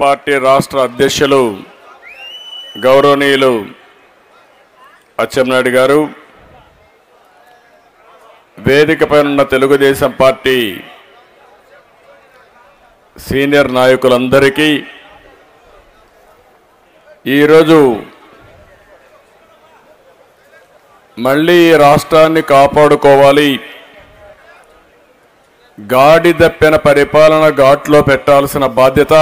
Party రాష్ట్ర అధ్యక్షులు గౌరవనీయులు అచ్చెన్నాయుడు గారు, వేదికపై ఉన్న తెలుగుదేశం పార్టీ సీనియర్ నాయకులందరికీ ఈరోజు మళ్ళీ రాష్ట్రాన్ని కాపాడుకోవాలి, గాడి దప్పిన పరిపాలన ఘాట్లో పెట్టాల్సిన బాధ్యత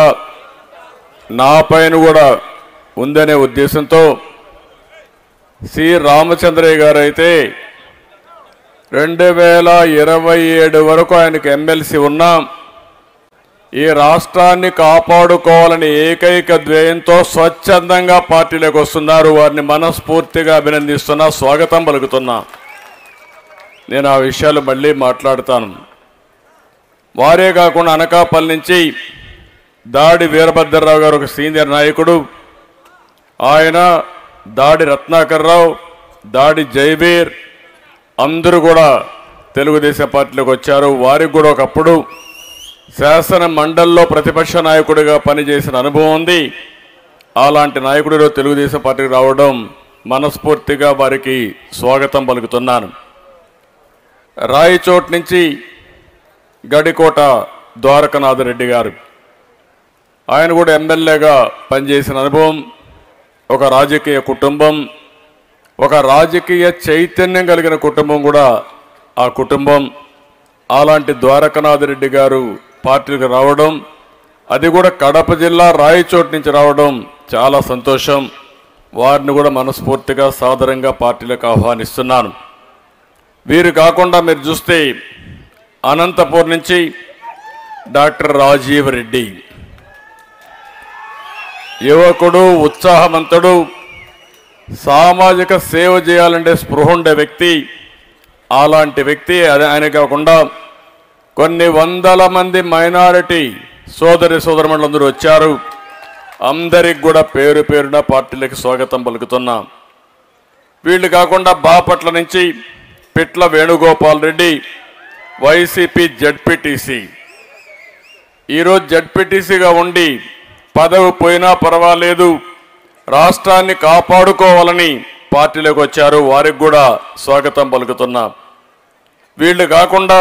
నాపైన కూడా ఉందనే ఉద్దేశంతో సి రామచంద్రయ్య గారు అయితే 2027 వరకు ఆయనకు ఎమ్మెల్సీ ఉన్నాం, ఈ రాష్ట్రాన్ని కాపాడుకోవాలని ఏకైక ధ్యేయంతో స్వచ్ఛందంగా పార్టీలోకి వస్తున్నారు. వారిని మనస్ఫూర్తిగా అభినందిస్తున్నా, స్వాగతం పలుకుతున్నా. నేను ఆ విషయాలు మళ్ళీ మాట్లాడతాను. వారే కాకుండా అనకాపల్లి నుంచి దాడి వీరభద్రరావు గారు ఒక సీనియర్ నాయకుడు, ఆయన దాడి రత్నాకర్ రావు, దాడి జైవీర్ అందరూ కూడా తెలుగుదేశం పార్టీలోకి వచ్చారు. వారికి కూడా ఒకప్పుడు శాసన మండలిలో ప్రతిపక్ష నాయకుడిగా పనిచేసిన అనుభవం ఉంది. అలాంటి నాయకుడిలో తెలుగుదేశం పార్టీకి రావడం మనస్ఫూర్తిగా వారికి స్వాగతం పలుకుతున్నాను. రాయచోట్ నుంచి గడికోట ద్వారకనాథరెడ్డి గారు, ఆయన కూడా ఎమ్మెల్యేగా పనిచేసిన అనుభవం, ఒక రాజకీయ కుటుంబం, ఒక రాజకీయ చైతన్యం కలిగిన కుటుంబం కూడా ఆ కుటుంబం. అలాంటి ద్వారకనాథరెడ్డి గారు పార్టీకి రావడం, అది కూడా కడప జిల్లా రాయచోటు నుంచి రావడం చాలా సంతోషం. వారిని కూడా మనస్ఫూర్తిగా సాదరంగా పార్టీలకు ఆహ్వానిస్తున్నాను. వీరు కాకుండా మీరు చూస్తే అనంతపూర్ నుంచి డాక్టర్ రాజీవ్ రెడ్డి, యువకుడు, ఉత్సాహవంతుడు, సామాజిక సేవ చేయాలంటే స్పృహ ఉండే వ్యక్తి. అలాంటి వ్యక్తి ఆయన కాకుండా కొన్ని వందల మంది మైనారిటీ సోదరి సోదరులందరూ వచ్చారు. అందరికి కూడా పేరు పేరున పార్టీలకు స్వాగతం పలుకుతున్నాం. వీళ్ళు కాకుండా బాపట్ల నుంచి పిట్ల వేణుగోపాల్ రెడ్డి, వైసీపీ జడ్పీటీసీ. ఈరోజు జడ్పీటీసీగా ఉండి పదవి పోయినా పర్వాలేదు, రాష్ట్రాన్ని కాపాడుకోవాలని పార్టీలోకి వచ్చారు. వారికి కూడా స్వాగతం పలుకుతున్నాం. వీళ్ళు కాకుండా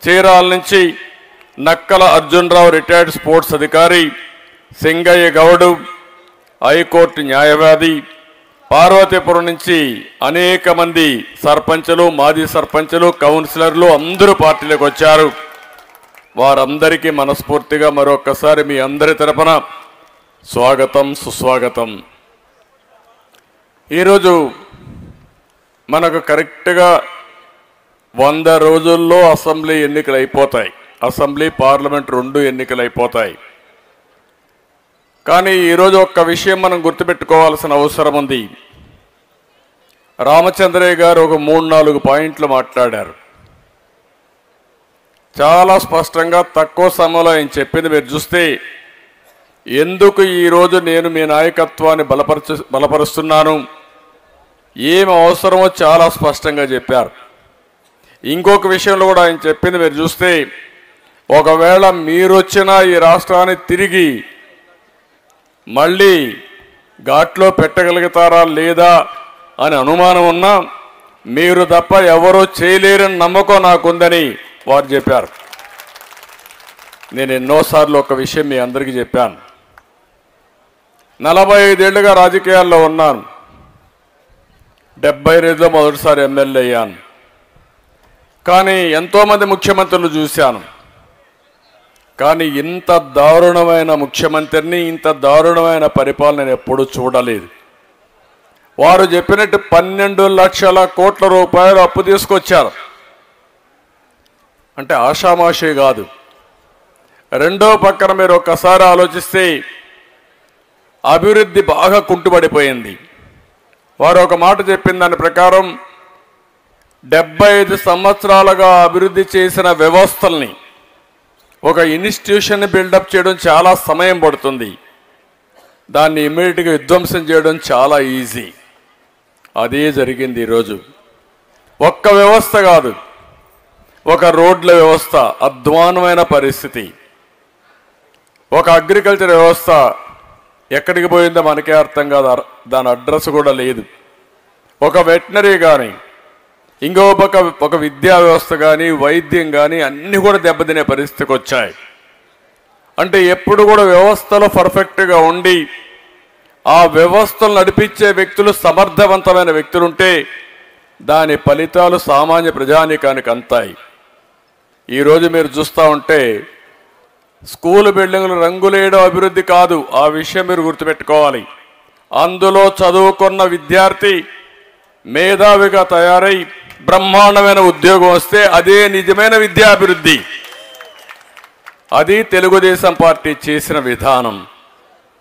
చీరాల నుంచి నక్కల అర్జునరావు రిటైర్డ్ స్పోర్ట్స్ అధికారి, సింగయ్య గౌడు హైకోర్టు న్యాయవాది, పార్వతీపురం నుంచి అనేక మంది సర్పంచులు, మాజీ సర్పంచులు, కౌన్సిలర్లు అందరూ పార్టీలోకి వచ్చారు. వారందరికీ మనస్ఫూర్తిగా మరొక్కసారి మీ అందరి తరపున స్వాగతం, సుస్వాగతం. ఈరోజు మనకు కరెక్ట్గా 100 రోజుల్లో అసెంబ్లీ ఎన్నికలు అయిపోతాయి. అసెంబ్లీ, పార్లమెంట్ 2 ఎన్నికలు అయిపోతాయి. కానీ ఈరోజు ఒక్క విషయం మనం గుర్తుపెట్టుకోవాల్సిన అవసరం ఉంది. రామచంద్రయ్య గారు ఒక 3-4 పాయింట్లు మాట్లాడారు. చాలా స్పష్టంగా తక్కువ సమయంలో ఆయన చెప్పింది మీరు చూస్తే, ఎందుకు ఈరోజు నేను మీ నాయకత్వాన్ని బలపరుస్తున్నాను, ఏం అవసరమో చాలా స్పష్టంగా చెప్పారు. ఇంకొక విషయంలో కూడా ఆయన చెప్పింది మీరు చూస్తే, ఒకవేళ మీరు వచ్చినా ఈ రాష్ట్రాన్ని తిరిగి మళ్ళీ ఘాట్లో పెట్టగలుగుతారా లేదా అని అనుమానం ఉన్నా మీరు తప్ప ఎవరూ చేయలేరని నమ్మకం నాకుందని వారు చెప్పారు. నేను ఎన్నోసార్లు ఒక విషయం మీ అందరికీ చెప్పాను. 45 ఏళ్లుగా రాజకీయాల్లో ఉన్నాను. 72లో మొదటిసారి ఎమ్మెల్యే అయ్యాను. కానీ ఎంతోమంది ముఖ్యమంత్రులు చూశాను. కానీ ఇంత దారుణమైన ముఖ్యమంత్రిని, ఇంత దారుణమైన పరిపాలన నేను ఎప్పుడూ చూడలేదు. వారు చెప్పినట్టు 12 లక్షల కోట్ల రూపాయలు అప్పు తీసుకొచ్చారు అంటే ఆషామాషి కాదు. రెండో పక్కన మీరు ఒక్కసారి ఆలోచిస్తే అభివృద్ధి బాగా కుంటుపడిపోయింది. వారు ఒక మాట చెప్పిన దాని ప్రకారం 75 సంవత్సరాలుగా అభివృద్ధి చేసిన వ్యవస్థల్ని, ఒక ఇన్స్టిట్యూషన్ బిల్డప్ చేయడం చాలా సమయం పడుతుంది, దాన్ని ఇమ్మీడియట్గా విధ్వంసం చేయడం చాలా ఈజీ. అదే జరిగింది ఈరోజు. ఒక్క వ్యవస్థ కాదు, ఒక రోడ్ల వ్యవస్థ అధ్వానమైన పరిస్థితి. ఒక అగ్రికల్చర్ వ్యవస్థ ఎక్కడికి పోయిందో మనకే అర్థం కాదు, దాని అడ్రస్ కూడా లేదు. ఒక వెటనరీ కానీ ఇంకో ఒక విద్యా వ్యవస్థ కానీ వైద్యం కానీ అన్నీ కూడా దెబ్బతినే పరిస్థితికి వచ్చాయి. అంటే ఎప్పుడు కూడా వ్యవస్థలో పర్ఫెక్ట్గా ఉండి ఆ వ్యవస్థలు నడిపించే వ్యక్తులు సమర్థవంతమైన వ్యక్తులుంటే దాని ఫలితాలు సామాన్య ప్రజానీకానికి అంతాయి. ఈరోజు మీరు చూస్తూ ఉంటే స్కూల్ బిల్డింగ్లు రంగులేయడం అభివృద్ధి కాదు, ఆ విషయం మీరు గుర్తుపెట్టుకోవాలి. అందులో చదువుకున్న విద్యార్థి మేధావిగా తయారై బ్రహ్మాండమైన ఉద్యోగం వస్తే అదే నిజమైన విద్యాభివృద్ధి. అది తెలుగుదేశం పార్టీ చేసిన విధానం.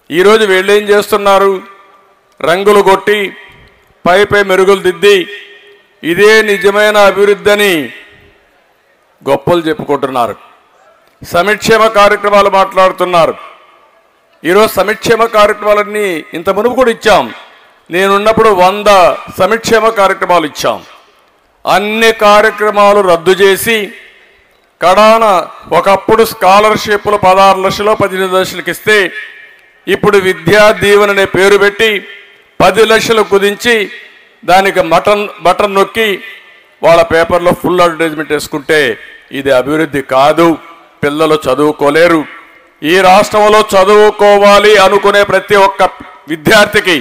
ఈరోజు వీళ్ళు ఏం చేస్తున్నారు? రంగులు కొట్టి పై మెరుగులు దిద్ది ఇదే నిజమైన అభివృద్ధి అని గొప్పలు చెప్పుకుంటున్నారు. సంక్షేమ కార్యక్రమాలు మాట్లాడుతున్నారు. ఈరోజు సంక్షేమ కార్యక్రమాలన్నీ ఇంత మునుపు కూడా ఇచ్చాం. నేనున్నప్పుడు 100 సంక్షేమ కార్యక్రమాలు ఇచ్చాం. అన్ని కార్యక్రమాలు రద్దు చేసి కడాన ఒకప్పుడు స్కాలర్షిప్లు 16 లక్షలు 18 లక్షలకు ఇస్తే ఇప్పుడు విద్యా దీవెన అనే పేరు పెట్టి 10 లక్షలు కుదించి దానికి బటన్ నొక్కి వాళ్ళ పేపర్లో ఫుల్ అడ్వర్టైజ్మెంట్ వేసుకుంటే ఇది అభివృద్ధి కాదు. పిల్లలు చదువుకోలేరు. ఈ రాష్ట్రంలో చదువుకోవాలి అనుకునే ప్రతి ఒక్క విద్యార్థికి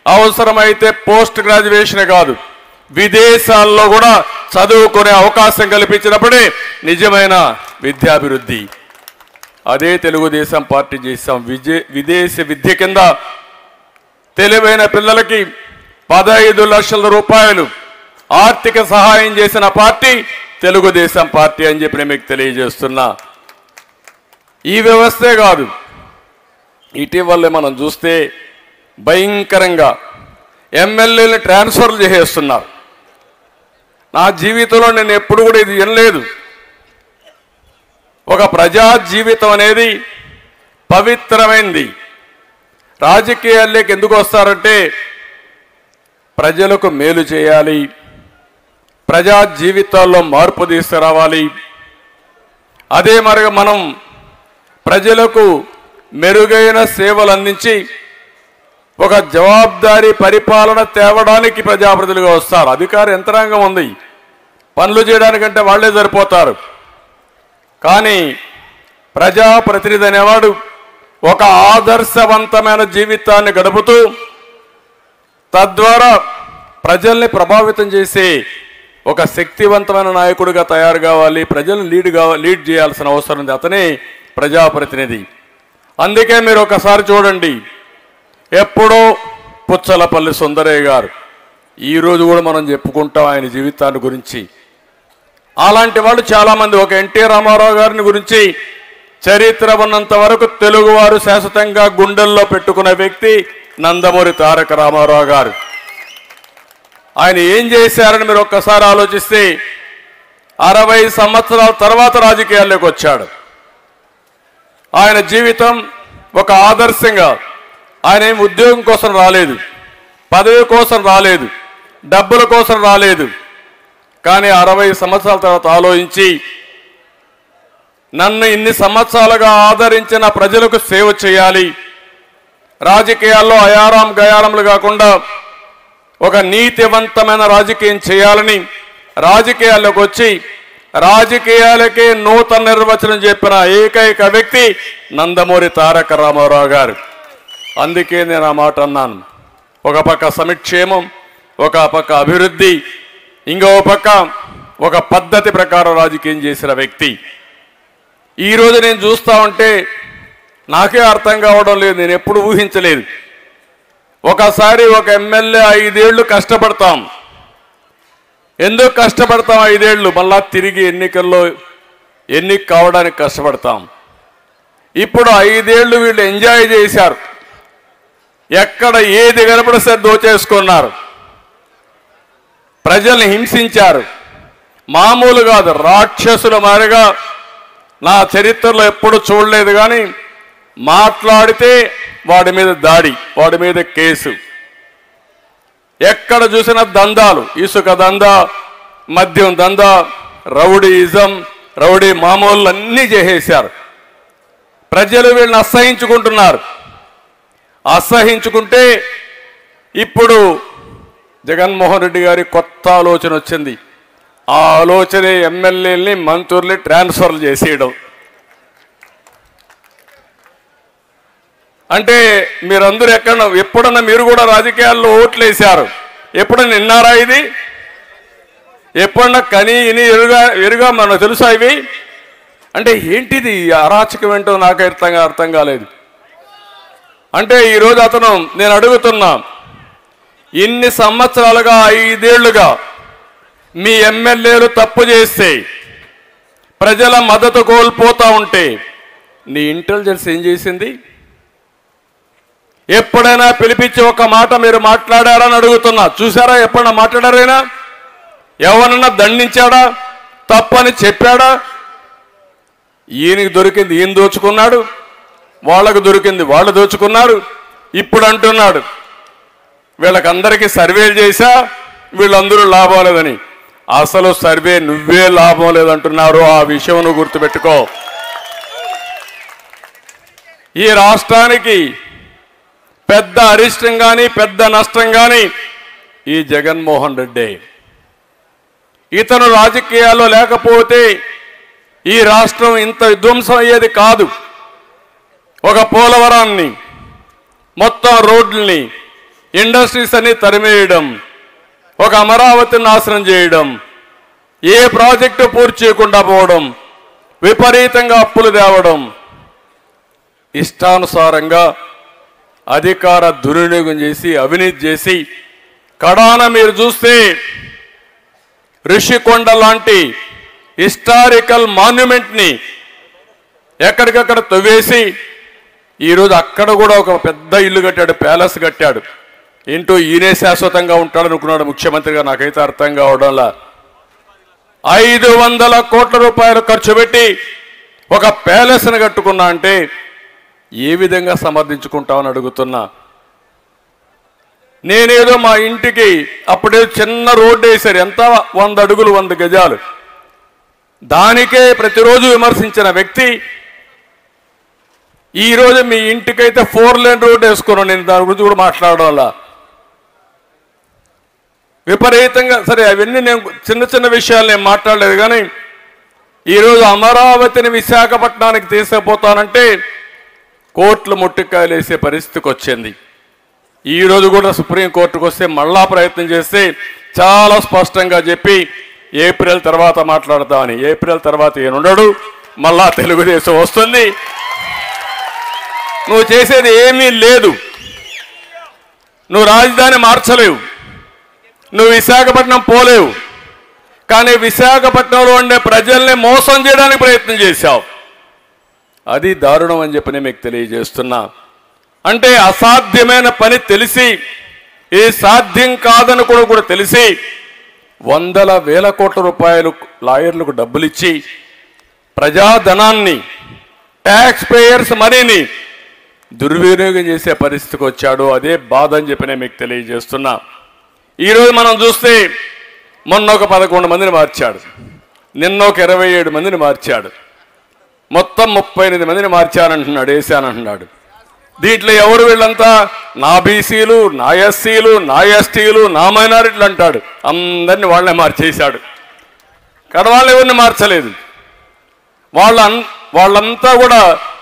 అవసరమైతే పోస్ట్ గ్రాడ్యుయేషన్ కాదు, విదేశాల్లో కూడా చదువుకునే అవకాశం కల్పించినప్పుడే నిజమైన విద్యాభివృద్ధి. అదే తెలుగుదేశం పార్టీ చేశాం. విదేశీ విద్య కింద తెలివైన పిల్లలకి 15 లక్షల రూపాయలు ఆర్థిక సహాయం చేసిన పార్టీ తెలుగుదేశం పార్టీ అని చెప్పి నేను మీకు తెలియజేస్తున్నా. ఈ వ్యవస్థే కాదు, ఇటీవలే మనం చూస్తే భయంకరంగా ఎమ్మెల్యేలు ట్రాన్స్ఫర్లు చేసేస్తున్నారు. నా జీవితంలో నేను ఎప్పుడు కూడా ఇది వినలేదు. ఒక ప్రజా జీవితం అనేది పవిత్రమైంది. రాజకీయాల్లోకి ఎందుకు వస్తారంటే ప్రజలకు మేలు చేయాలి, ప్రజా జీవితాల్లో మార్పు తీసుకురావాలి. అదే మరిగా మనం ప్రజలకు మెరుగైన సేవలు అందించి ఒక జవాబుదారీ పరిపాలన తేవడానికి ప్రజాప్రతినిధులుగా వస్తారు. అధికార యంత్రాంగం ఉంది, పనులు చేయడానికంటే వాళ్లే సరిపోతారు. కానీ ప్రజాప్రతినిధి అనేవాడు ఒక ఆదర్శవంతమైన జీవితాన్ని గడుపుతూ తద్వారా ప్రజల్ని ప్రభావితం చేసే ఒక శక్తివంతమైన నాయకుడిగా తయారు కావాలి. ప్రజలను లీడ్ చేయాల్సిన అవసరం ఉంది. అతనే ప్రజాప్రతినిధి. అందుకే మీరు ఒకసారి చూడండి, ఎప్పుడో పుచ్చలపల్లి సుందరయ్య గారు, ఈరోజు కూడా మనం చెప్పుకుంటాం ఆయన జీవితాన్ని గురించి. అలాంటి వాళ్ళు చాలామంది. ఒక ఎన్టీ రామారావు గారిని గురించి చరిత్ర ఉన్నంత వరకు తెలుగువారు శాశ్వతంగా గుండెల్లో పెట్టుకున్న వ్యక్తి నందమూరి తారక రామారావు గారు. ఆయన ఏం చేశారని మీరు ఒక్కసారి ఆలోచిస్తే 60 సంవత్సరాల తర్వాత రాజకీయాల్లోకి వచ్చాడు. ఆయన జీవితం ఒక ఆదర్శంగా. ఆయన ఏం ఉద్యోగం కోసం రాలేదు, పదవి కోసం రాలేదు, డబ్బుల కోసం రాలేదు. కానీ 60 సంవత్సరాల తర్వాత ఆలోచించి నన్ను ఇన్ని సంవత్సరాలుగా ఆదరించిన ప్రజలకు సేవ చేయాలి, రాజకీయాల్లో అయారాం గయారములు కాకుండా ఒక నీతివంతమైన రాజకీయం చేయాలని రాజకీయాల్లోకి వచ్చి రాజకీయాలకే నూతన నిర్వచనం చెప్పిన ఏకైక వ్యక్తి నందమూరి తారక రామారావు గారు. అందుకే నేను ఆ మాట అన్నాను. ఒక పక్క సంక్షేమం, ఒక పక్క అభివృద్ధి, ఇంకో పక్క ఒక పద్ధతి ప్రకారం రాజకీయం చేసిన వ్యక్తి. ఈరోజు నేను చూస్తూ ఉంటే నాకే అర్థం కావడం లేదు, నేను ఎప్పుడు ఊహించలేదు. ఒకసారి ఒక ఎమ్మెల్యే 5 ఏళ్ళు కష్టపడతాం. ఎందుకు కష్టపడతాం? 5 ఏళ్ళు మళ్ళా తిరిగి ఎన్నిక కావడానికి కష్టపడతాం. ఇప్పుడు 5 ఏళ్ళు వీళ్ళు ఎంజాయ్ చేశారు. ఎక్కడ ఏది కనపడిస్తే దోచేసుకున్నారు, ప్రజల్ని హింసించారు. మామూలు కాదు, రాక్షసుల మారిగా నా చరిత్రలో ఎప్పుడు చూడలేదు. కానీ మాట్లాడితే వాడి మీద దాడి, వాడి మీద కేసు. ఎక్కడ చూసినా దందాలు, ఇసుక దందా, మద్యం దందా, రౌడీయిజం, రౌడీ మామూలు అన్నీ చేసేశారు. ప్రజలు వీళ్ళని అసహించుకుంటున్నారు. అసహించుకుంటే ఇప్పుడు జగన్మోహన్ రెడ్డి గారి కొత్త ఆలోచన వచ్చింది. ఆ ఆలోచనే ఎమ్మెల్యేలని మంత్రుల్ని ట్రాన్స్ఫర్లు చేసేయడం. అంటే మీరందరూ ఎప్పుడన్నా మీరు కూడా రాజకీయాల్లో ఓట్లు వేశారు, ఎప్పుడన్నా విన్నారా ఇది? ఎప్పుడన్నా కని ఇని ఎరుగా మనకు తెలుసా ఇవి? అంటే ఏంటిది అరాచకం ఏంటో నాకు అర్థం కాలేదు. అంటే ఈరోజు అతను నేను అడుగుతున్నా, ఇన్ని సంవత్సరాలుగా 5 ఏళ్లుగా మీ ఎమ్మెల్యేలు తప్పు చేస్తే ప్రజల మద్దతు కోల్పోతా ఉంటే నీ ఇంటెలిజెన్స్ ఏం చేసింది? ఎప్పుడైనా పిలిపించి ఒక మాట మీరు మాట్లాడారని అడుగుతున్నా. చూసారా? ఎప్పుడైనా మాట్లాడారైనా? ఎవరన్నా దండించాడా? తప్పని చెప్పాడా? ఈయనకి దొరికింది ఈయన దోచుకున్నాడు, వాళ్ళకు దొరికింది వాళ్ళు దోచుకున్నారు. ఇప్పుడు అంటున్నాడు వీళ్ళకందరికీ సర్వేలు చేశా, వీళ్ళందరూ లాభం లేదని. అసలు సర్వే నువ్వే లాభం లేదంటున్నారు. ఆ విషయం నువ్వు గుర్తుపెట్టుకో. ఈ రాష్ట్రానికి పెద్ద అరిష్టం కానీ పెద్ద నష్టం కానీ ఈ జగన్మోహన్ రెడ్డి. ఇతను రాజకీయాల్లో లేకపోతే ఈ రాష్ట్రం ఇంత విధ్వంసం అయ్యేది కాదు. ఒక పోలవరాన్ని, మొత్తం రోడ్లని, ఇండస్ట్రీస్ అన్ని తరిమేయడం, ఒక అమరావతిని నాశనం చేయడం, ఏ ప్రాజెక్టు పూర్తి చేయకుండా పోవడం, విపరీతంగా అప్పులు తేవడం, ఇష్టానుసారంగా అధికార దుర్వినియోగం చేసి అవినీతి చేసి కడాన మీరు చూస్తే ఋషికొండ లాంటి హిస్టారికల్ మాన్యుమెంట్ని ఎక్కడికక్కడ తవ్వేసి ఈరోజు అక్కడ కూడా ఒక పెద్ద ఇల్లు కట్టాడు, ప్యాలెస్ కట్టాడు. ఏంటో ఈయనే శాశ్వతంగా ఉంటాడనుకున్నాడు ముఖ్యమంత్రిగా. నాకైతే అర్థం కావడంలా 500 కోట్ల రూపాయలు ఖర్చు పెట్టి ఒక ప్యాలెస్ని కట్టుకున్నా అంటే ఏ విధంగా సమర్థించుకుంటామని అడుగుతున్నా. నేనేదో మా ఇంటికి అప్పుడే చిన్న రోడ్డు వేశారు, ఎంత 100 అడుగులు 100 గజాలు, దానికే ప్రతిరోజు విమర్శించిన వ్యక్తి ఈరోజు మీ ఇంటికైతే 4 లేన్ రోడ్డు వేసుకున్నాను. నేను దాని గురించి కూడా మాట్లాడడం వల్ల విపరీతంగా. సరే, అవన్నీ నేను చిన్న విషయాలు నేను మాట్లాడలేదు. కానీ ఈరోజు అమరావతిని విశాఖపట్నానికి తీసుకుపోతానంటే కోర్టులు ముట్టికాయలు వేసే పరిస్థితికి వచ్చింది. ఈరోజు కూడా సుప్రీంకోర్టుకు వస్తే మళ్ళా ప్రయత్నం చేస్తే చాలా స్పష్టంగా చెప్పి ఏప్రిల్ తర్వాత మాట్లాడతామని. ఏప్రిల్ తర్వాత ఈయనుండడు, మళ్ళా తెలుగుదేశం వస్తుంది. నువ్వు చేసేది ఏమీ లేదు. నువ్వు రాజధాని మార్చలేవు, నువ్వు విశాఖపట్నం పోలేవు. కానీ విశాఖపట్నంలో ఉండే ప్రజల్ని మోసం చేయడానికి ప్రయత్నం చేశావు. అది దారుణం అని చెప్పి నేను మీకు తెలియజేస్తున్నా. అంటే అసాధ్యమైన పని తెలిసి, ఇది సాధ్యం కాదని కూడా తెలిసి 100,000 కోట్ల రూపాయలు లాయర్లకు డబ్బులు ఇచ్చి ప్రజాధనాన్ని, ట్యాక్స్ పేయర్స్ మనీని దుర్వినియోగం చేసే పరిస్థితికి వచ్చాడు. అదే బాధ అని చెప్పి నేను మీకు తెలియజేస్తున్నా. ఈరోజు మనం చూస్తే మొన్న ఒక 11 మందిని మార్చాడు, నిన్న ఒక 27 మందిని మార్చాడు, మొత్తం 38 మందిని మార్చానంటున్నాడు, వేశానంటున్నాడు. దీంట్లో ఎవరు వీళ్ళంతా? నా బీసీలు, నా ఎస్సీలు, నా ఎస్టీలు, నా మైనారిటీలు అంటాడు. అందరినీ వాళ్ళనే మార్చేశాడు. వాళ్ళు ఎవరిని మార్చలేదు. వాళ్ళంతా కూడా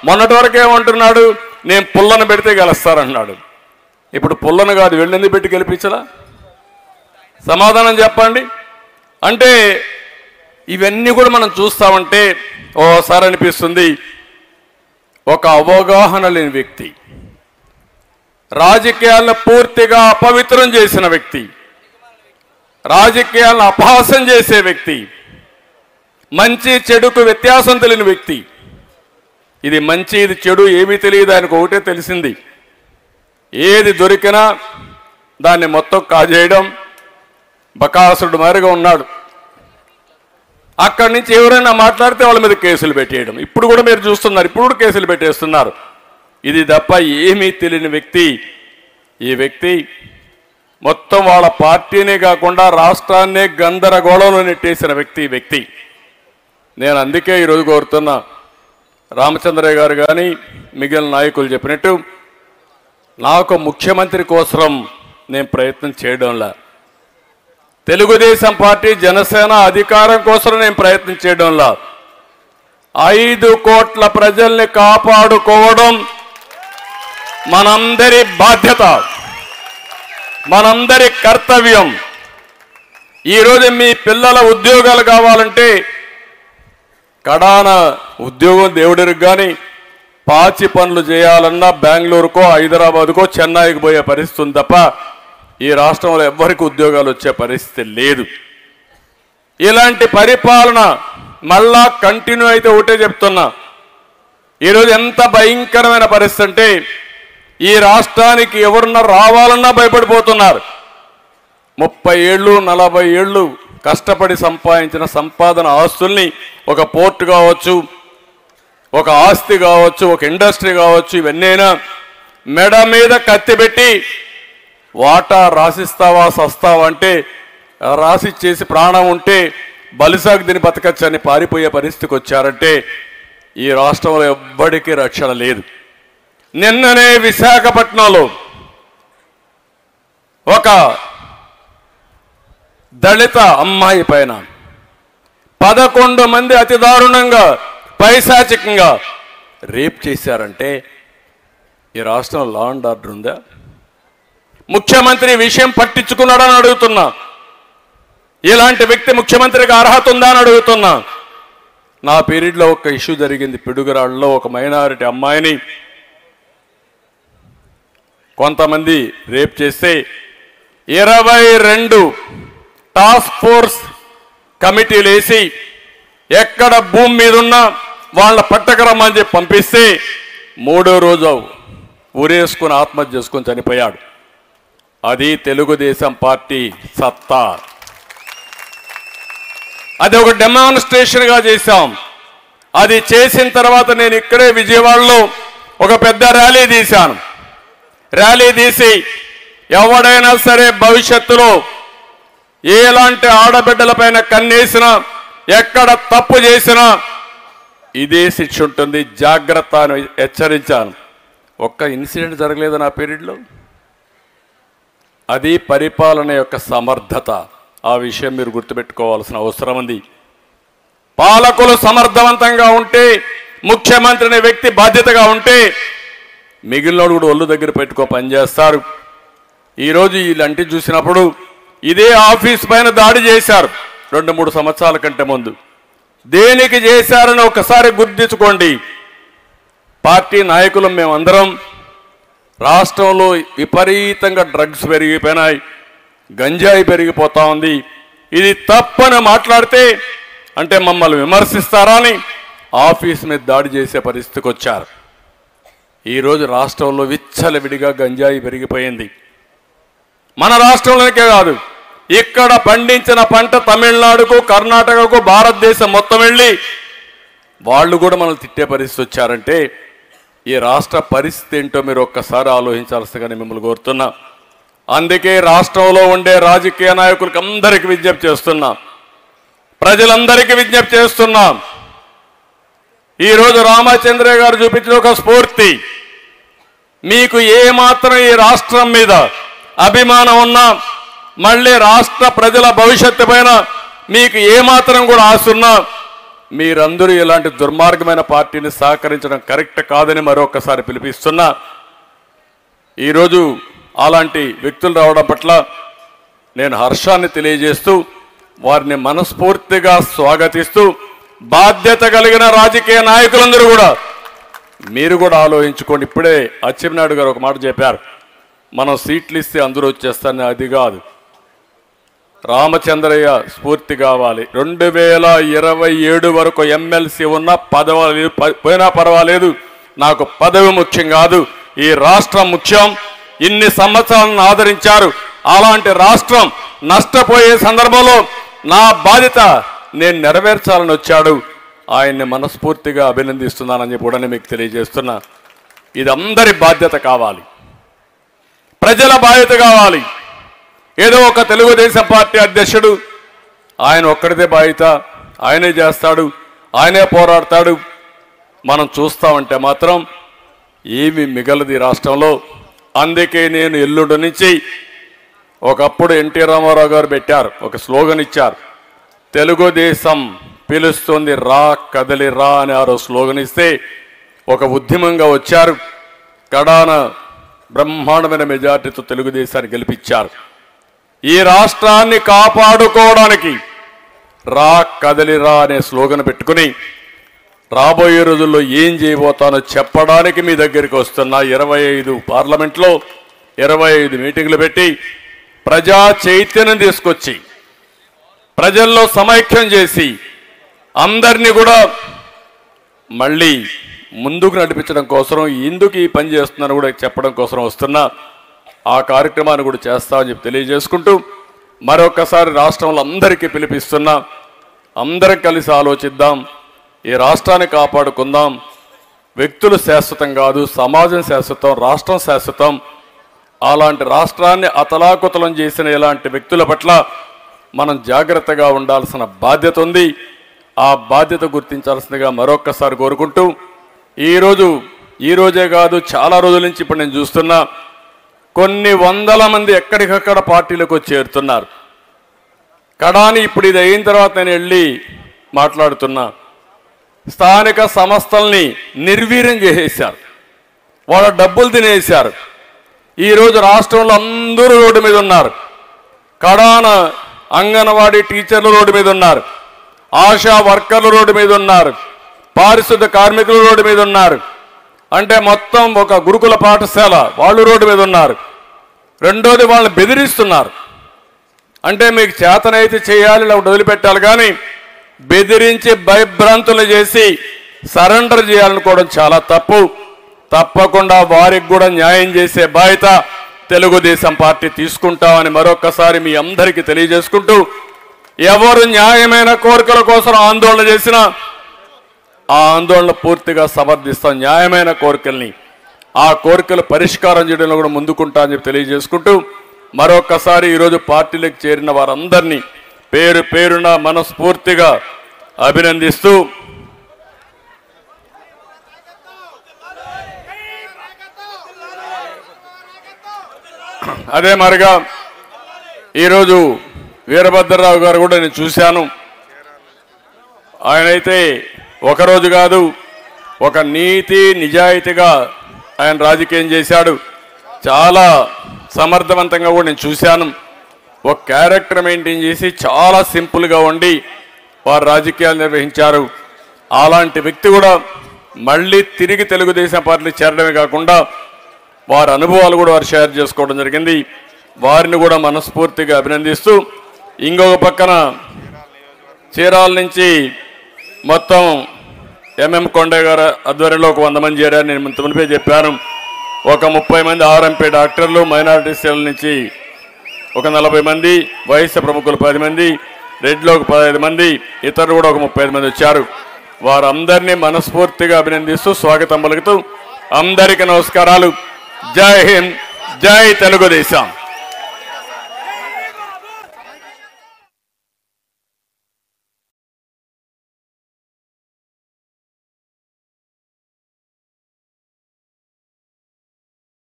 మొన్నటి వరకు ఏమంటున్నాడు, నేను పుల్లను పెడితే గెలుస్తారన్నాడు. ఇప్పుడు పుల్లను కాదు, వెళ్ళింది పెట్టి గెలిపించలా? సమాధానం చెప్పండి. అంటే ఇవన్నీ కూడా మనం చూస్తామంటే ఓసారి అనిపిస్తుంది, ఒక అవగాహన లేని వ్యక్తి, రాజకీయాలను పూర్తిగా అపవిత్రం చేసిన వ్యక్తి, రాజకీయాలను అపహాసం చేసే వ్యక్తి, మంచి చెడుకు వ్యత్యాసం తెలియని వ్యక్తి. ఇది మంచి ఇది చెడు ఏమీ తెలియదు, ఆయనకు ఒకటే తెలిసింది, ఏది దొరికినా దాన్ని మొత్తం కాజేయడం. బకాసురుడు మారిగా ఉన్నాడు. అక్కడి నుంచి ఎవరైనా మాట్లాడితే వాళ్ళ మీద కేసులు పెట్టేయడం. ఇప్పుడు కూడా మీరు చూస్తున్నారు, ఇప్పుడు కూడా కేసులు పెట్టేస్తున్నారు. ఇది తప్ప ఏమీ తెలియని వ్యక్తి ఈ వ్యక్తి. మొత్తం వాళ్ళ పార్టీనే కాకుండా రాష్ట్రాన్నే గందరగోళంలో నెట్టేసిన వ్యక్తి ఈ వ్యక్తి. నేను అందుకే ఈరోజు కోరుతున్నా, రామచంద్రయ్య గారు కానీ మిగిలిన నాయకులు చెప్పినట్టు నాకు ముఖ్యమంత్రి కోసం నేను ప్రయత్నం చేయడంలా, తెలుగుదేశం పార్టీ జనసేన అధికారం కోసం నేను ప్రయత్నం చేయడంలా, 5 కోట్ల ప్రజల్ని కాపాడుకోవడం మనందరి బాధ్యత, మనందరి కర్తవ్యం. ఈరోజు మీ పిల్లల ఉద్యోగాలు కావాలంటే కడాన ఉద్యోగం దేవుడికి కానీ పాచి పనులు చేయాలన్నా బెంగళూరుకో హైదరాబాద్కో చెన్నైకి పోయే పరిస్థితి ఉంది తప్ప ఈ రాష్ట్రంలో ఎవ్వరికి ఉద్యోగాలు వచ్చే పరిస్థితి లేదు. ఇలాంటి పరిపాలన మళ్ళా కంటిన్యూ అయితే ఒకటే చెప్తున్నా, ఈరోజు ఎంత భయంకరమైన పరిస్థితి అంటే ఈ రాష్ట్రానికి ఎవరన్నా రావాలన్నా భయపడిపోతున్నారు. 30 ఏళ్ళు 40 ఏళ్ళు కష్టపడి సంపాదించిన సంపాదన ఆస్తుల్ని ఒక పోర్ట్ కావచ్చు, ఒక ఆస్తి కావచ్చు, ఒక ఇండస్ట్రీ కావచ్చు, ఇవన్నైనా మెడ మీద కత్తి పెట్టి వాటా రాసిస్తావా సస్తావా అంటే రాసిచ్చేసి ప్రాణం ఉంటే బలిసాగు దీని బతకచ్చని పారిపోయే పరిస్థితికి వచ్చారంటే ఈ రాష్ట్రంలో ఎవ్వడికి రక్షణ లేదు. నిన్ననే విశాఖపట్నంలో ఒక దళిత అమ్మాయి పైన 11 మంది అతి దారుణంగా పైశాచికంగా రేప్ చేశారంటే ఈ రాష్ట్రంలో లా అండ్ ఆర్డర్ ఉందా? ముఖ్యమంత్రి విషయం పట్టించుకున్నాడని అడుగుతున్నా. ఇలాంటి వ్యక్తి ముఖ్యమంత్రికి అర్హత ఉందా అని అడుగుతున్నా. నా పీరియడ్లో ఒక ఇష్యూ జరిగింది. పిడుగురాళ్ళలో ఒక మైనారిటీ అమ్మాయిని కొంతమంది రేప్ చేస్తే 22 టాస్క్ ఫోర్స్ కమిటీలు వేసి ఎక్కడ భూమి మీద ఉన్నా వాళ్ళ పట్టకరమ్మని చెప్పి పంపిస్తే 3వ రోజు ఊరేసుకుని ఆత్మహత్య చేసుకుని చనిపోయాడు. అది తెలుగుదేశం పార్టీ సత్తా. అది ఒక డెమాన్స్ట్రేషన్గా చేశాం. అది చేసిన తర్వాత నేను ఇక్కడే విజయవాడలో ఒక పెద్ద ర్యాలీ తీశాను. ర్యాలీ తీసి ఎవడైనా సరే భవిష్యత్తులో ఎలాంటి ఆడబిడ్డలపైన కన్నేసినా ఎక్కడ తప్పు చేసినా ఇదే శిక్ష ఉంటుంది, జాగ్రత్త అని హెచ్చరించాను. ఒక్క ఇన్సిడెంట్ జరగలేదు నా పీరియడ్లో. అది పరిపాలన యొక్క సమర్థత. ఆ విషయం మీరు గుర్తుపెట్టుకోవాల్సిన అవసరం ఉంది. పాలకులు సమర్థవంతంగా ఉంటే, ముఖ్యమంత్రి వ్యక్తి బాధ్యతగా ఉంటే మిగిలినోడు కూడా ఒళ్ళు దగ్గర పెట్టుకో పనిచేస్తారు. ఈరోజు ఇలాంటి చూసినప్పుడు ఇదే ఆఫీస్ పైన దాడి చేశారు 2-3 సంవత్సరాల కంటే ముందు. దేనికి చేశారని ఒకసారి గుర్తించుకోండి. పార్టీ నాయకులు మేమందరం రాష్ట్రంలో విపరీతంగా డ్రగ్స్ పెరిగిపోయినాయి, గంజాయి పెరిగిపోతా ఉంది, ఇది తప్పని మాట్లాడితే అంటే మమ్మల్ని విమర్శిస్తారా అని ఆఫీస్ మీద దాడి చేసే పరిస్థితికి వచ్చారు. ఈరోజు రాష్ట్రంలో విచ్చలవిడిగా గంజాయి పెరిగిపోయింది. మన రాష్ట్రంలోనికే కాదు, ఇక్కడ పండించిన పంట తమిళనాడుకు కర్ణాటకకు భారతదేశం మొత్తం వెళ్ళి వాళ్ళు కూడా మనల్ని తిట్టే పరిస్థితి వచ్చారంటే ఈ రాష్ట్ర పరిస్థితి ఏంటో మీరు ఒక్కసారి ఆలోచించాల్సిందిగా మిమ్మల్ని కోరుతున్నా. అందుకే రాష్ట్రంలో ఉండే రాజకీయ నాయకులకు అందరికీ విజ్ఞప్తి చేస్తున్నాం, ప్రజలందరికీ విజ్ఞప్తి చేస్తున్నాం. ఈరోజు రామచంద్రయ్య గారు చూపించిన ఒక స్ఫూర్తి, మీకు ఏమాత్రం ఈ రాష్ట్రం మీద అభిమానం ఉన్నా, మళ్ళీ రాష్ట్ర ప్రజల భవిష్యత్తు పైన మీకు ఏమాత్రం కూడా ఆశ ఉన్నా మీరందరూ ఇలాంటి దుర్మార్గమైన పార్టీని సహకరించడం కరెక్ట్ కాదని మరొకసారి పిలిపిస్తున్నా. ఈరోజు అలాంటి వ్యక్తులు రావడం పట్ల నేను హర్షాన్ని తెలియజేస్తూ వారిని మనస్ఫూర్తిగా స్వాగతిస్తూ బాధ్యత కలిగిన రాజకీయ నాయకులందరూ కూడా మీరు కూడా ఆలోచించుకోండి. ఇప్పుడే అచ్చెన్నాయుడు గారు ఒక మాట చెప్పారు, మనం సీట్లు ఇస్తే అందరూ వచ్చేస్తారని. అది కాదు, రామచంద్రయ్య స్ఫూర్తి కావాలి. 2027 వరకు ఎమ్మెల్సీ ఉన్న పదవి పోయినా పర్వాలేదు, నాకు పదవి ముఖ్యం కాదు, ఈ రాష్ట్రం ముఖ్యం. ఇన్ని సంవత్సరాలను ఆదరించారు, అలాంటి రాష్ట్రం నష్టపోయే సందర్భంలో నా బాధ్యత నేను నెరవేర్చాలని వచ్చాడు. ఆయన్ని మనస్ఫూర్తిగా అభినందిస్తున్నానని చెప్పి కూడా మీకు తెలియజేస్తున్నా. ఇది అందరి బాధ్యత కావాలి, ప్రజల బాధ్యత కావాలి. ఏదో ఒక తెలుగుదేశం పార్టీ అధ్యక్షుడు ఆయన ఒక్కడిదే బాధ్యత, ఆయనే చేస్తాడు, ఆయనే పోరాడతాడు, మనం చూస్తామంటే మాత్రం ఏమి మిగలది రాష్ట్రంలో. అందుకే నేను ఎల్లుండి నుంచి ఒకప్పుడు ఎన్టీ రామారావు గారు పెట్టారు, ఒక స్లోగన్ ఇచ్చారు, తెలుగుదేశం పిలుస్తుంది రా కదలి రా అని ఆ రోజు స్లోగన్ ఇస్తే ఒక ఉద్యమంగా వచ్చారు. కడాన బ్రహ్మాండమైన మెజార్టీతో తెలుగుదేశాన్ని గెలిపించారు. ఈ రాష్ట్రాన్ని కాపాడుకోవడానికి రా కదలిరా అనే స్లోగన్ పెట్టుకుని రాబోయే రోజుల్లో ఏం చేయబోతానో చెప్పడానికి మీ దగ్గరికి వస్తున్నా. 25 పార్లమెంట్లో 25 మీటింగ్లు పెట్టి ప్రజా చైతన్యం తీసుకొచ్చి ప్రజల్లో సమైక్యం చేసి అందరినీ కూడా మళ్ళీ ముందుకు నడిపించడం కోసం ఎందుకు ఈ పని చేస్తున్నాను కూడా చెప్పడం కోసం వస్తున్నా. ఆ కార్యక్రమాన్ని కూడా చేస్తామని చెప్పి తెలియజేసుకుంటూ మరొకసారి రాష్ట్రంలో అందరికీ పిలిపిస్తున్నా. అందరం కలిసి ఆలోచిద్దాం, ఈ రాష్ట్రాన్ని కాపాడుకుందాం. వ్యక్తులు శాశ్వతం కాదు, సమాజం శాశ్వతం, రాష్ట్రం శాశ్వతం. అలాంటి రాష్ట్రాన్ని అతలాకుతలం చేసిన ఇలాంటి వ్యక్తుల పట్ల మనం జాగ్రత్తగా ఉండాల్సిన బాధ్యత ఉంది. ఆ బాధ్యత గుర్తించాల్సిందిగా మరొక్కసారి కోరుకుంటూ ఈ రోజే కాదు చాలా రోజుల నుంచి ఇప్పుడు నేను చూస్తున్నా కొన్ని వందల మంది ఎక్కడికక్కడ పార్టీలకు చేరుతున్నారు. కడాని ఇప్పుడు ఇది అయిన తర్వాత నేను వెళ్ళి మాట్లాడుతున్నా, స్థానిక సంస్థల్ని నిర్వీర్యం చేసేశారు, వాళ్ళ డబ్బులు తినేశారు. ఈరోజు రాష్ట్రంలో అందరూ రోడ్డు మీద ఉన్నారు. కడాన అంగన్వాడీ టీచర్లు రోడ్డు మీద ఉన్నారు, ఆశా వర్కర్లు రోడ్డు మీద ఉన్నారు, పారిశుద్ధ కార్మికులు రోడ్డు మీద ఉన్నారు. అంటే మొత్తం ఒక గురుకుల పాఠశాల వాళ్ళు రోడ్డు మీద ఉన్నారు. రెండోది వాళ్ళని బెదిరిస్తున్నారు. అంటే మీకు చేతనైతే చేయాలి, లేకపోతే వదిలిపెట్టాలి, కానీ బెదిరించి భయభ్రాంతులు చేసి సరెండర్ చేయాలనుకోవడం చాలా తప్పు. తప్పకుండా వారికి కూడా న్యాయం చేసే బాధ్యత తెలుగుదేశం పార్టీ తీసుకుంటామని మరొకసారి మీ అందరికీ తెలియజేసుకుంటూ, ఎవరు న్యాయమైన కోరికల కోసం ఆందోళన చేసినా ఆ ఆందోళన పూర్తిగా సమర్థిస్తాం. న్యాయమైన కోరికల్ని, ఆ కోరికలు పరిష్కారం చేయడంలో కూడా ముందుకుంటా అని చెప్పి తెలియజేసుకుంటూ మరొకసారి ఈరోజు పార్టీలకు చేరిన వారందరినీ పేరు పేరున మనస్ఫూర్తిగా అభినందిస్తూ, అదే మరిగా ఈరోజు వీరభద్రరావు గారు కూడా నేను చూశాను. ఆయనైతే ఒకరోజు కాదు, ఒక నీతి నిజాయితీగా ఆయన రాజకీయం చేశాడు. చాలా సమర్థవంతంగా కూడా నేను చూశాను. ఒక క్యారెక్టర్ మెయింటైన్ చేసి చాలా సింపుల్గా ఉండి వారు రాజకీయాలు నిర్వహించారు. అలాంటి వ్యక్తి కూడా మళ్ళీ తిరిగి తెలుగుదేశం పార్టీ చేరడమే కాకుండా వారి అనుభవాలు కూడా వారు షేర్ చేసుకోవడం జరిగింది. వారిని కూడా మనస్ఫూర్తిగా అభినందిస్తూ, ఇంకొక పక్కన చీరాల నుంచి మొత్తం ఎంఎం కొండయ్య గారు ఆధ్వర్యంలో ఒక 100 మంది చేరారు. నేను మునిపే చెప్పాను, ఒక 30 మంది ఆర్ఎంపీ డాక్టర్లు, మైనారిటీ సెల్ నుంచి ఒక 40 మంది, వయస్సు ప్రముఖులు 10 మంది, రెడ్లో ఒక 15 మంది, ఇతరులు కూడా ఒక 35 మంది వచ్చారు. వారందరినీ మనస్ఫూర్తిగా అభినందిస్తూ స్వాగతం పలుకుతూ అందరికీ నమస్కారాలు. జై హింద్, జై తెలుగుదేశం.